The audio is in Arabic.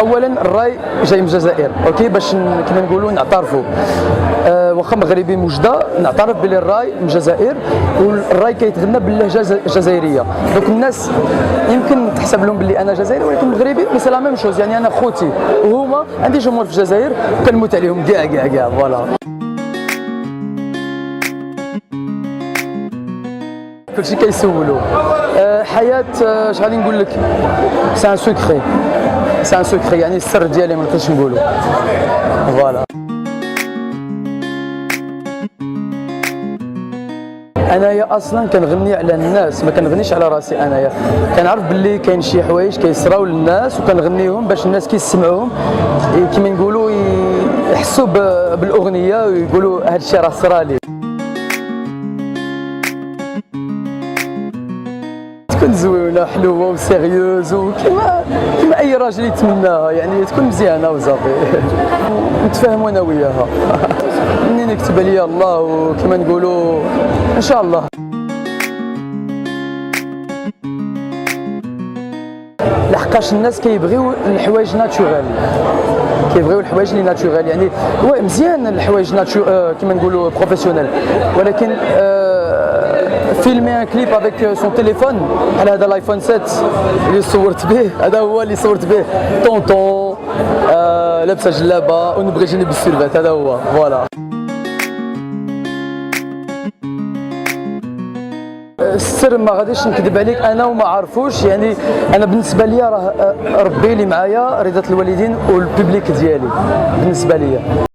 اولا الراي جاي من الجزائر، اوكي، باش كما نقولوا نعترفوا. واخا مغربي موجده نعترف بلي الراي من الجزائر، والراي كيتغنى باللهجه الجزائريه. دونك الناس يمكن تحسب لهم بلي انا جزائري ولكن مغربي، مي سي لا ميم شوز. يعني انا خوتي وهما عندي جمهور في الجزائر كنموت عليهم كاع فوالا. كلشي كيسولوا حياه، اش غادي نقول لك، سي ان سوكري، سي ان سوكري، يعني السر ديالي ما نقدرش نقولوا فوالا. انايا اصلا كنغني على الناس، ما كنغنيش على راسي. انايا كنعرف باللي كاين شي حوايج كيصراو للناس وكنغنيهم باش الناس كيسمعوهم كيما نقولوا يحسوا بالاغنيه ويقولوا هذا الشيء راه صرالي. تكون زوينه حلوه وسيريوز وكما اي راجل يتمناها، يعني تكون مزيانه وصافي نتفاهموا انا وياها. منين يكتب لي الله وكما نقولوا ان شاء الله. لحقاش الناس كيبغيو الحوايج ناتورال، كيبغيو الحوايج اللي ناتورال. يعني وي مزيان الحوايج كما نقولوا بروفيسيونيل، ولكن فيلمي ان كليب افيك سون تيليفون بحال هذا الايفون 7 اللي صورت به، هذا هو اللي صورت به طونطون لابسه جلابه ونبغي جيني بالسيرفات، هذا هو فوالا. السر ما غاديش نكذب عليك انا وما عرفوش. يعني انا بالنسبه لي راه ربي اللي معايا، رضا الوالدين والبوبليك ديالي بالنسبه لي.